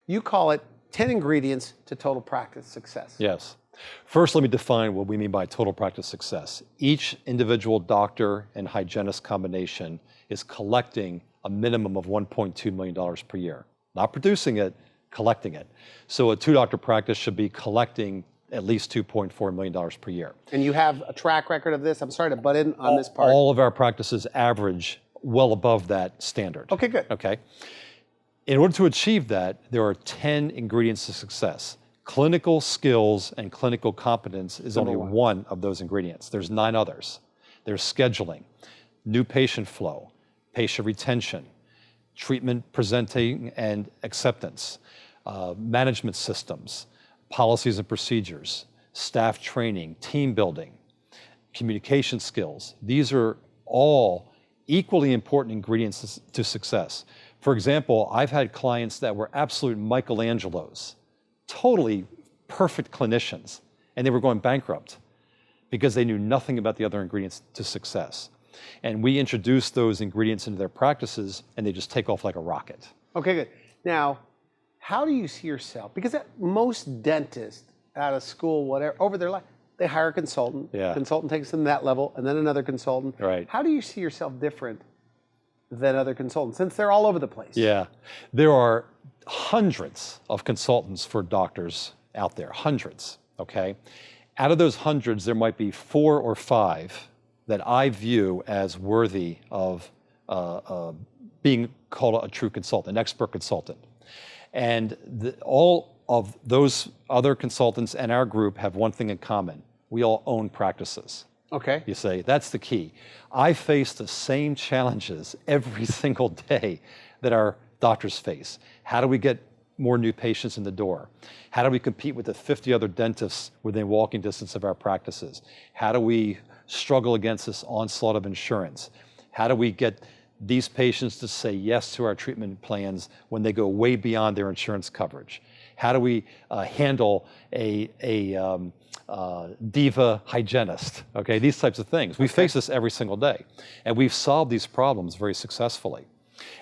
You call it 10 ingredients to total practice success. Yes. First, let me define what we mean by total practice success. Each individual doctor and hygienist combination is collecting a minimum of $1.2 million per year. Not producing it, collecting it. So a two-doctor practice should be collecting at least $2.4 million per year. And you have a track record of this? I'm sorry to butt in on this part. All of our practices average well above that standard. Okay, good. Okay. In order to achieve that, there are 10 ingredients to success. Clinical skills and clinical competence is only one of those ingredients. There's 9 others. There's scheduling, new patient flow, patient retention, treatment presenting and acceptance, management systems, policies and procedures, staff training, team building, communication skills. These are all equally important ingredients to success. For example, I've had clients that were absolute Michelangelos, totally perfect clinicians, and they were going bankrupt because they knew nothing about the other ingredients to success. And we introduced those ingredients into their practices, and they just take off like a rocket. Okay, good. Now, how do you see yourself? Because most dentists out of school, whatever, over their life, they hire a consultant. Yeah. Consultant takes them to that level, and then another consultant. Right. How do you see yourself different than other consultants, since they're all over the place? Yeah. There are hundreds of consultants for doctors out there, hundreds, okay? Out of those hundreds, there might be 4 or 5 that I view as worthy of being called a true consultant, an expert consultant. And all of those other consultants and our group have one thing in common. We all own practices. Okay. You say, that's the key. I face the same challenges every single day that our doctors face. How do we get more new patients in the door? How do we compete with the 50 other dentists within walking distance of our practices? How do we struggle against this onslaught of insurance? How do we get these patients to say yes to our treatment plans when they go way beyond their insurance coverage? How do we handle a diva hygienist? Okay, these types of things. We face this every single day, and we've solved these problems very successfully.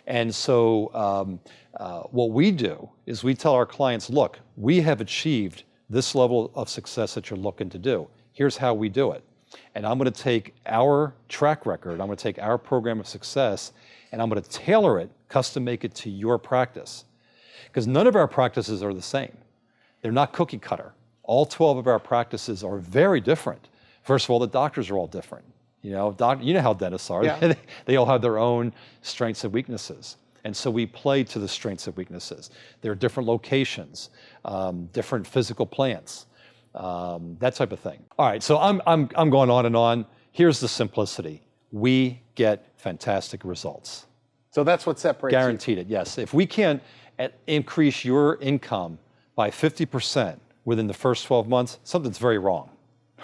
And so what we do is we tell our clients, look, we have achieved this level of success that you're looking to do. Here's how we do it. And I'm going to take our track record, I'm going to take our program of success, and I'm going to tailor it, custom make it to your practice. Because none of our practices are the same. They're not cookie cutter. All 12 of our practices are very different. First of all, the doctors are all different. You know how dentists are. Yeah. They all have their own strengths and weaknesses. And so we play to the strengths and weaknesses. There are different locations, different physical plants, that type of thing. All right, so I'm going on and on. Here's the simplicity. We get fantastic results. So that's what separates you. Guaranteed it, yes. If we can increase your income by 50% within the first 12 months, something's very wrong.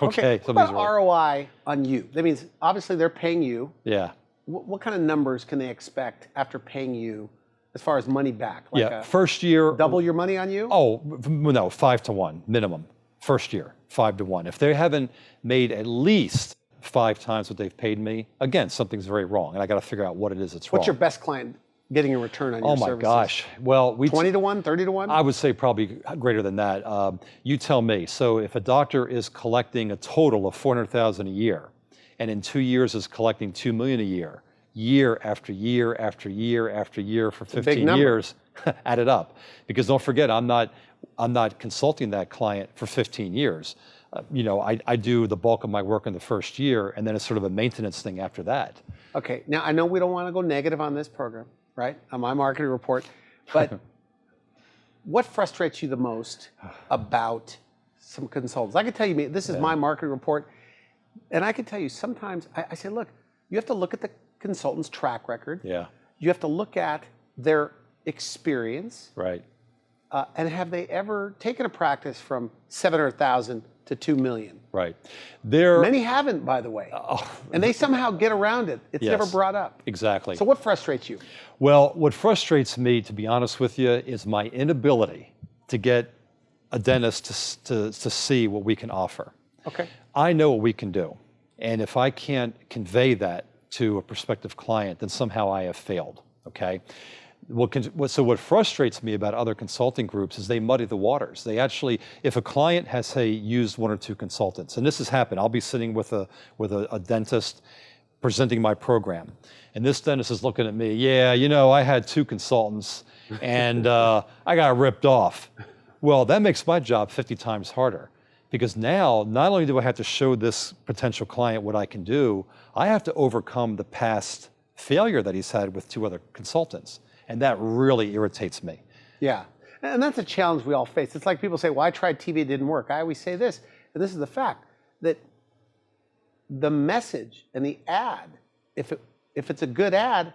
Okay. What about ROI on you? That means obviously they're paying you. Yeah. What kind of numbers can they expect after paying you as far as money back? Like yeah, first year. Double your money on you? Oh, no, 5 to 1 minimum. First year, 5 to 1. If they haven't made at least 5 times what they've paid me, again, something's very wrong, and I got to figure out what it is that's wrong. What's your best client getting a return on your services? Oh my gosh. Well, 20 to 1, 30 to 1? I would say probably greater than that. You tell me. So if a doctor is collecting a total of $400,000 a year, and in 2 years is collecting $2 million a year after year after year after year for 15 years, add it up. Because don't forget, I'm not consulting that client for 15 years. I do the bulk of my work in the first year, and then it's sort of a maintenance thing after that. Okay, now I know we don't want to go negative on this program, right? On my marketing report, but what frustrates you the most about some consultants? I can tell you, this is my marketing report, and I can tell you sometimes, I say, look, you have to look at the consultant's track record. Yeah. You have to look at their experience. Right. And have they ever taken a practice from 700,000 to 2 million? Right. Many haven't, by the way. And they somehow get around it. It's never brought up. Exactly. So what frustrates you? Well, what frustrates me, to be honest with you, is my inability to get a dentist to see what we can offer. Okay. I know what we can do. And if I can't convey that to a prospective client, then somehow I have failed, okay? So what frustrates me about other consulting groups is they muddy the waters. They actually, if a client has, say, used one or two consultants, and this has happened, I'll be sitting with a dentist presenting my program, and this dentist is looking at me, yeah, you know, I had two consultants, and I got ripped off. Well, that makes my job 50 times harder, because now, not only do I have to show this potential client what I can do, I have to overcome the past failure that he's had with two other consultants. And that really irritates me. Yeah, and that's a challenge we all face. It's like people say, well, I tried TV, it didn't work. I always say this, and this is the fact, that the message and the ad, if it's a good ad,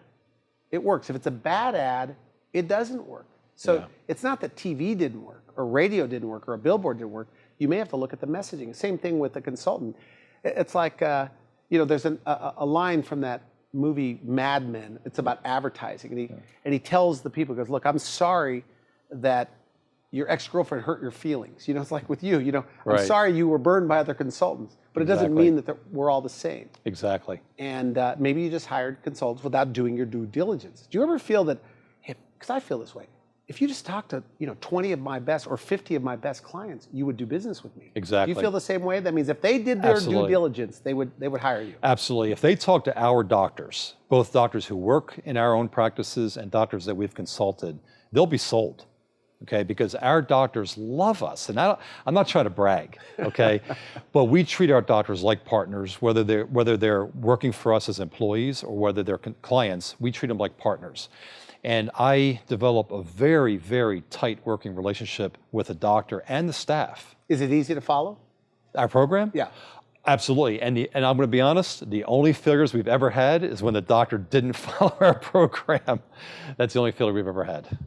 it works. If it's a bad ad, it doesn't work. So it's not that TV didn't work, or radio didn't work, or a billboard didn't work. You may have to look at the messaging. Same thing with the consultant. It's like, there's a line from that movie Mad Men. It's about advertising, and he tells the people, he goes, look, I'm sorry that your ex-girlfriend hurt your feelings. It's like with you, I'm sorry you were burned by other consultants, but it doesn't mean that we're all the same. Exactly. And maybe you just hired consultants without doing your due diligence. Do you ever feel that, because I feel this way, if you just talk to 20 of my best or 50 of my best clients, you would do business with me. Exactly. Do you feel the same way? That means if they did their due diligence, they would hire you. Absolutely. If they talk to our doctors, both doctors who work in our own practices and doctors that we've consulted, they'll be sold. Okay, because our doctors love us, and I'm not trying to brag, okay, but we treat our doctors like partners, whether they're working for us as employees or whether they're clients. We treat them like partners. And I develop a very, very tight working relationship with the doctor and the staff. Is it easy to follow? Our program? Yeah. Absolutely. And I'm going to be honest, the only failures we've ever had is when the doctor didn't follow our program. That's the only failure we've ever had.